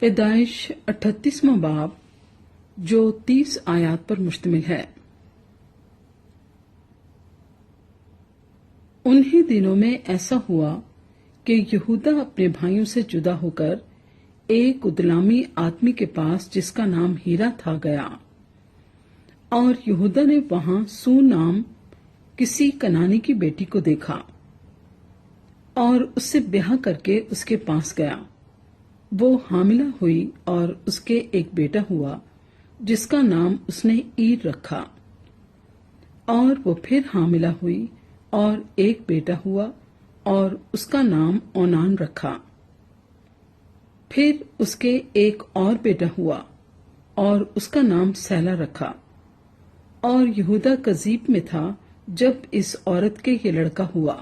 پیدائش 38واں باب جو 30 آیات پر مشتمل ہے۔ انہی دنوں میں ایسا ہوا کہ یہودا اپنے بھائیوں سے جدا ہو کر ایک ادلامی آدمی کے پاس جس کا نام ہیرا تھا گیا، اور یہودا نے وہاں سو نام کسی کنانی کی بیٹی کو دیکھا اور اس سے بیاہ کر کے اس کے پاس گیا۔ وہ حاملہ ہوئی اور اس کے ایک بیٹا ہوا جس کا نام اس نے ایر رکھا، اور وہ پھر حاملہ ہوئی اور ایک بیٹا ہوا اور اس کا نام اونان رکھا۔ پھر اس کے ایک اور بیٹا ہوا اور اس کا نام سیلا رکھا۔ اور یہودا کذیب میں تھا جب اس عورت کے یہ لڑکا ہوا۔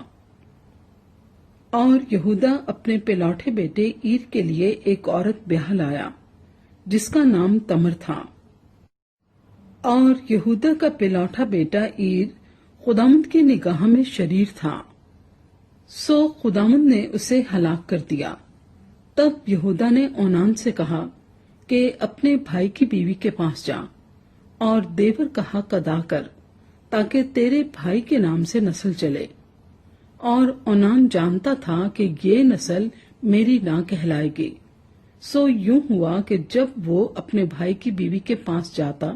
اور یہودا اپنے پلوٹھے بیٹے ایر کے لیے ایک عورت بیاہ لایا جس کا نام تمر تھا۔ اور یہودا کا پلوٹھا بیٹا ایر خداوند کی نگاہ میں شریر تھا، سو خداوند نے اسے ہلاک کر دیا۔ تب یہودا نے اونان سے کہا کہ اپنے بھائی کی بیوی کے پاس جا اور دیور کا حق ادا کر تاکہ تیرے بھائی کے نام سے نسل چلے۔ اور اونان جانتا تھا کہ یہ نسل میری نہ کہلائے گی، سو یوں ہوا کہ جب وہ اپنے بھائی کی بیوی کے پاس جاتا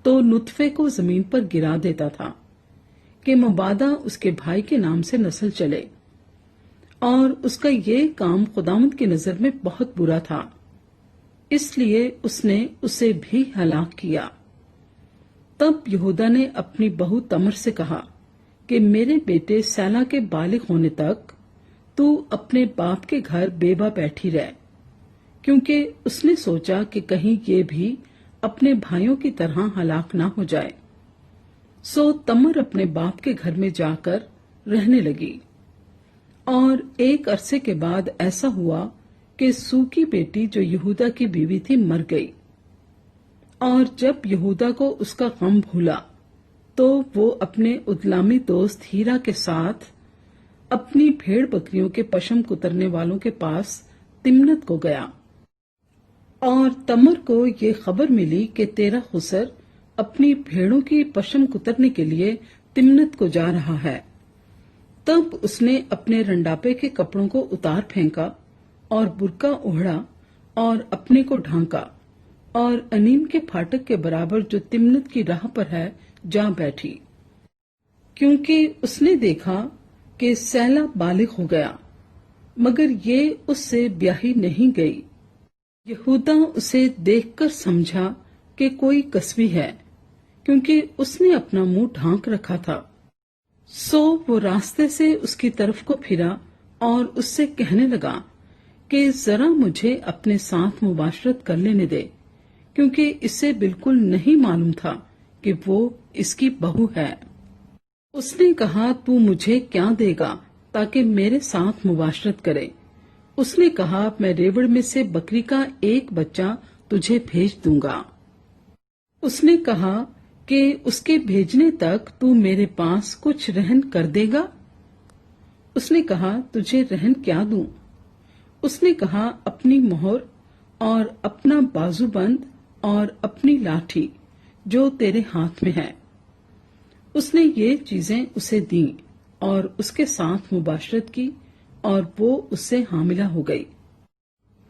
تو نطفے کو زمین پر گرا دیتا تھا کہ مبادا اس کے بھائی کے نام سے نسل چلے۔ اور اس کا یہ کام خداوند کی نظر میں بہت برا تھا، اس لیے اس نے اسے بھی ہلاک کیا۔ تب یہودا نے اپنی بہو تمر سے کہا کہ میرے بیٹے سیلا کے بالغ ہونے تک تو اپنے باپ کے گھر بیوہ بیٹھی رہ، کیونکہ اس نے سوچا کہ کہیں یہ بھی اپنے بھائیوں کی طرح ہلاک نہ ہو جائے۔ سو تمر اپنے باپ کے گھر میں جا کر رہنے لگی۔ اور ایک عرصے کے بعد ایسا ہوا کہ سو کی بیٹی جو یہودا کی بیوی تھی مر گئی۔ اور جب یہودا کو اس کا غم بھولا تو وہ اپنے ادلامی دوست ہیرا کے ساتھ اپنی بھیڑ بکریوں کے پشم کترنے والوں کے پاس تمنت کو گیا۔ اور تمر کو یہ خبر ملی کہ تیرا خسر اپنی بھیڑوں کی پشم کترنے کے لیے تمنت کو جا رہا ہے۔ تب اس نے اپنے رنڈاپے کے کپڑوں کو اتار پھینکا اور برقع اوڑھا اور اپنے کو ڈھانکا، اور انیم کے پھاٹک کے برابر جو تمنت کی راہ پر ہے جا بیٹھی، کیونکہ اس نے دیکھا کہ سیلا بالغ ہو گیا، مگر یہ اس سے بیاہی نہیں گئی۔ یہودا اسے دیکھ کر سمجھا کہ کوئی کسبی ہے، کیونکہ اس نے اپنا منہ ڈھانک رکھا تھا۔ سو وہ راستے سے اس کی طرف کو پھرا اور اس سے کہنے لگا کہ ذرا مجھے اپنے ساتھ مباشرت کر لینے دے، کیونکہ اسے بالکل نہیں معلوم تھا کہ وہ اس کی بہو ہے۔ اس نے کہا تو مجھے کیا دے گا تاکہ میرے ساتھ مباشرت کرے؟ اس نے کہا میں ریوڑ میں سے بکری کا ایک بچہ تجھے بھیج دوں گا۔ اس نے کہا کہ اس کے بھیجنے تک تو میرے پاس کچھ رہن کر دے گا؟ اس نے کہا تجھے رہن کیا دوں؟ اس نے کہا اپنی مہر اور اپنا بازو بند اور اپنی لاٹھی جو تیرے ہاتھ میں ہے۔ اس نے یہ چیزیں اسے دیں اور اس کے ساتھ مباشرت کی، اور وہ اس سے حاملہ ہو گئی۔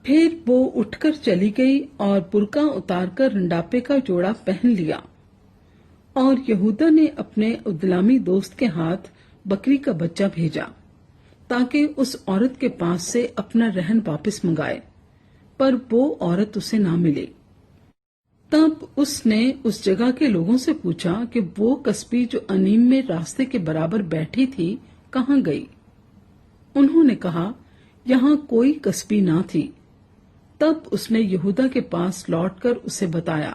پھر وہ اٹھ کر چلی گئی اور برقع اتار کر رنڈاپے کا جوڑا پہن لیا۔ اور یہودا نے اپنے ادلامی دوست کے ہاتھ بکری کا بچہ بھیجا تاکہ اس عورت کے پاس سے اپنا رہن واپس منگائے، پر وہ عورت اسے نہ ملی۔ تب اس نے اس جگہ کے لوگوں سے پوچھا کہ وہ کسبی جو انیم میں راستے کے برابر بیٹھی تھی کہاں گئی؟ انہوں نے کہا یہاں کوئی کسبی نہ تھی۔ تب اس نے یہودا کے پاس لوٹ کر اسے بتایا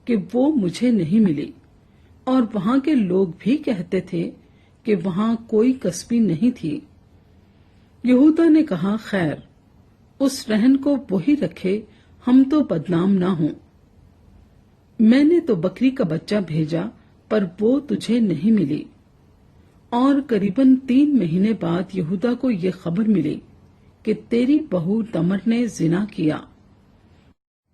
کہ وہ مجھے نہیں ملی، اور وہاں کے لوگ بھی کہتے تھے کہ وہاں کوئی کسبی نہیں تھی۔ یہودا نے کہا خیر، اس رہن کو وہی رکھے، ہم تو بدنام نہ ہوں۔ میں نے تو بکری کا بچہ بھیجا پر وہ تجھے نہیں ملی۔ اور قریباً 3 مہینے بعد یہودا کو یہ خبر ملی کہ تیری بہو تمر نے زنا کیا،